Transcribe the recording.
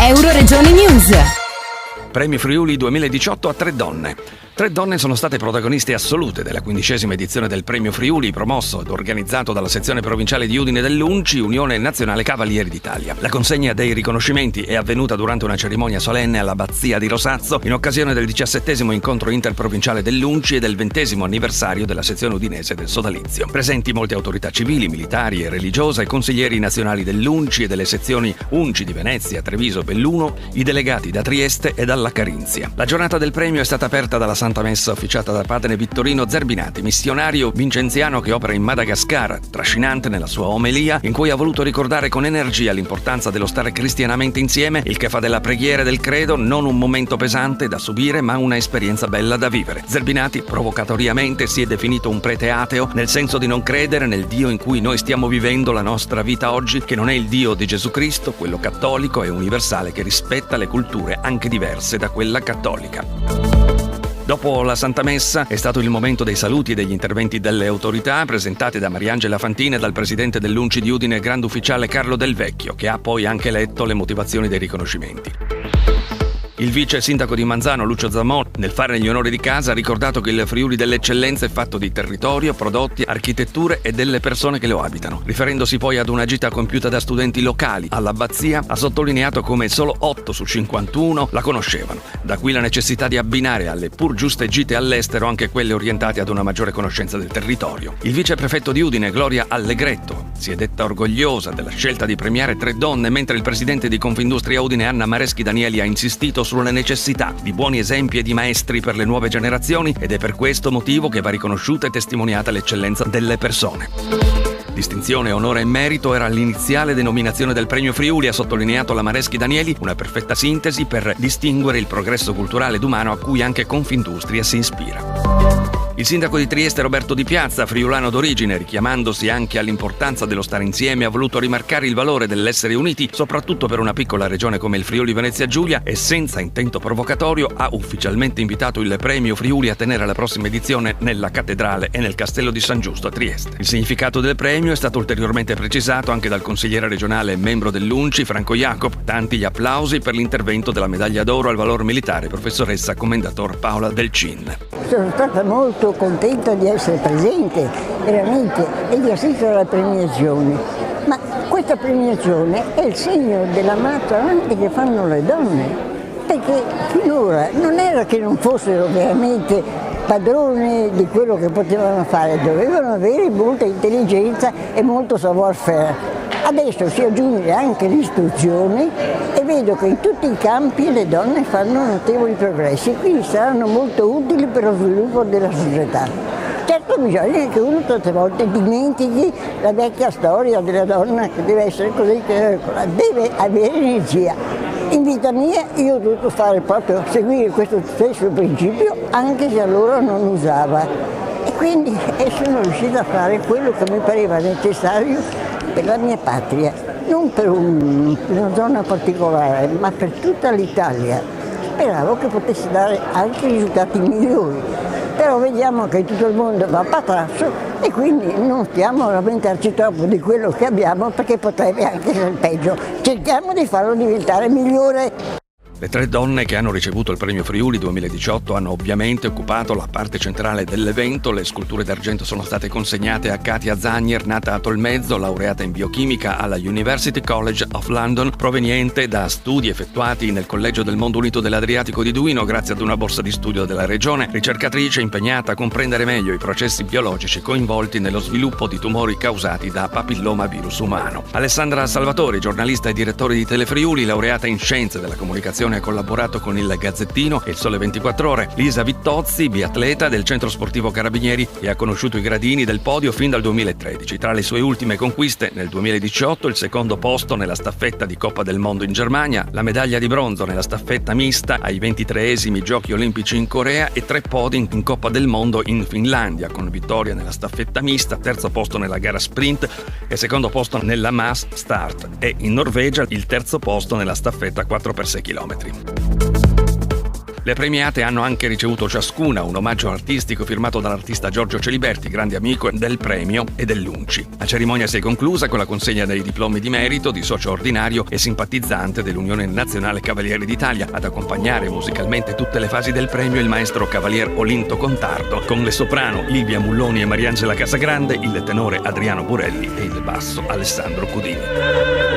Euroregioni News. Premi Friuli 2018 a 3 donne. 3 donne sono state protagoniste assolute della 15ª edizione del Premio Friuli, promosso ed organizzato dalla sezione provinciale di Udine dell'UNCI, Unione Nazionale Cavalieri d'Italia. La consegna dei riconoscimenti è avvenuta durante una cerimonia solenne all'Abbazia di Rosazzo, in occasione del 17° incontro interprovinciale dell'UNCI e del 20° anniversario della sezione udinese del sodalizio. Presenti molte autorità civili, militari e religiose, consiglieri nazionali dell'UNCI e delle sezioni UNCI di Venezia, Treviso e Belluno, i delegati da Trieste e dalla Carinzia. La giornata del premio è stata aperta dalla Santa Messa officiata da padre Vittorino Zerbinati, missionario vincenziano che opera in Madagascar, trascinante nella sua omelia, in cui ha voluto ricordare con energia l'importanza dello stare cristianamente insieme, il che fa della preghiera e del credo non un momento pesante da subire, ma una esperienza bella da vivere. Zerbinati, provocatoriamente, si è definito un prete ateo, nel senso di non credere nel Dio in cui noi stiamo vivendo la nostra vita oggi, che non è il Dio di Gesù Cristo, quello cattolico e universale che rispetta le culture anche diverse da quella cattolica. Dopo la Santa Messa è stato il momento dei saluti e degli interventi delle autorità presentati da Mariangela Fantina e dal presidente dell'UNCI di Udine, grande ufficiale Carlo Del Vecchio, che ha poi anche letto le motivazioni dei riconoscimenti. Il vice sindaco di Manzano, Lucio Zamò, nel fare gli onori di casa, ha ricordato che il Friuli delle eccellenze è fatto di territorio, prodotti, architetture e delle persone che lo abitano. Riferendosi poi ad una gita compiuta da studenti locali all'Abbazia, ha sottolineato come solo 8 su 51 la conoscevano. Da qui la necessità di abbinare alle pur giuste gite all'estero anche quelle orientate ad una maggiore conoscenza del territorio. Il viceprefetto di Udine, Gloria Allegretto, si è detta orgogliosa della scelta di premiare 3 donne, mentre il presidente di Confindustria Udine, Anna Mareschi Danieli, ha insistito sulla necessità di buoni esempi e di maestri per le nuove generazioni, ed è per questo motivo che va riconosciuta e testimoniata l'eccellenza delle persone. Distinzione, onore e merito era l'iniziale denominazione del Premio Friuli, ha sottolineato la Mareschi Danieli, una perfetta sintesi per distinguere il progresso culturale ed umano a cui anche Confindustria si ispira. Il sindaco di Trieste, Roberto Di Piazza, friulano d'origine, richiamandosi anche all'importanza dello stare insieme, ha voluto rimarcare il valore dell'essere uniti, soprattutto per una piccola regione come il Friuli Venezia Giulia, e senza intento provocatorio ha ufficialmente invitato il Premio Friuli a tenere la prossima edizione nella Cattedrale e nel Castello di San Giusto a Trieste. Il significato del premio è stato ulteriormente precisato anche dal consigliere regionale e membro dell'UNCI, Franco Jacob. Tanti gli applausi per l'intervento della medaglia d'oro al valor militare, professoressa commendator Paola Del Cin. Sono stata molto contenta di essere presente veramente e di assistere alla premiazione, ma questa premiazione è il segno dell'amato anche che fanno le donne, perché finora non era che non fossero veramente padrone di quello che potevano fare, dovevano avere molta intelligenza e molto savoir-faire. Adesso si aggiunge anche l'istruzione e vedo che in tutti i campi le donne fanno notevoli progressi, quindi saranno molto utili per lo sviluppo della società. Certo bisogna che uno tante volte dimentichi la vecchia storia della donna che deve essere così, che deve avere energia. In vita mia io ho dovuto fare proprio seguire questo stesso principio anche se allora non usava. E quindi sono riuscita a fare quello che mi pareva necessario per la mia patria, non per una zona particolare, ma per tutta l'Italia. Speravo che potessi dare anche risultati migliori, però vediamo che tutto il mondo va a patrasso e quindi non stiamo a lamentarci troppo di quello che abbiamo, perché potrebbe anche essere peggio. Cerchiamo di farlo diventare migliore. Le 3 donne che hanno ricevuto il Premio Friuli 2018 hanno ovviamente occupato la parte centrale dell'evento. Le sculture d'argento sono state consegnate a Katia Zagnier, nata a Tolmezzo, laureata in biochimica alla University College of London, proveniente da studi effettuati nel Collegio del Mondo Unito dell'Adriatico di Duino grazie ad una borsa di studio della regione, ricercatrice impegnata a comprendere meglio i processi biologici coinvolti nello sviluppo di tumori causati da papillomavirus umano. Alessandra Salvatori, giornalista e direttore di Telefriuli, laureata in scienze della comunicazione, ha collaborato con il Gazzettino e il Sole 24 Ore. Lisa Vittozzi, biatleta del Centro Sportivo Carabinieri, e ha conosciuto i gradini del podio fin dal 2013. Tra le sue ultime conquiste, nel 2018 il secondo posto nella staffetta di Coppa del Mondo in Germania, la medaglia di bronzo nella staffetta mista ai 23esimi Giochi Olimpici in Corea e 3 podi in Coppa del Mondo in Finlandia, con vittoria nella staffetta mista, terzo posto nella gara sprint e secondo posto nella mass start, e in Norvegia il terzo posto nella staffetta 4x6 km. Le premiate hanno anche ricevuto ciascuna un omaggio artistico firmato dall'artista Giorgio Celiberti, grande amico del premio e dell'Unci. La cerimonia si è conclusa con la consegna dei diplomi di merito di socio ordinario e simpatizzante dell'Unione Nazionale Cavalieri d'Italia. Ad accompagnare musicalmente tutte le fasi del premio il maestro Cavalier Olinto Contardo, con le soprano Livia Mulloni e Mariangela Casagrande, il tenore Adriano Burelli e il basso Alessandro Cudini.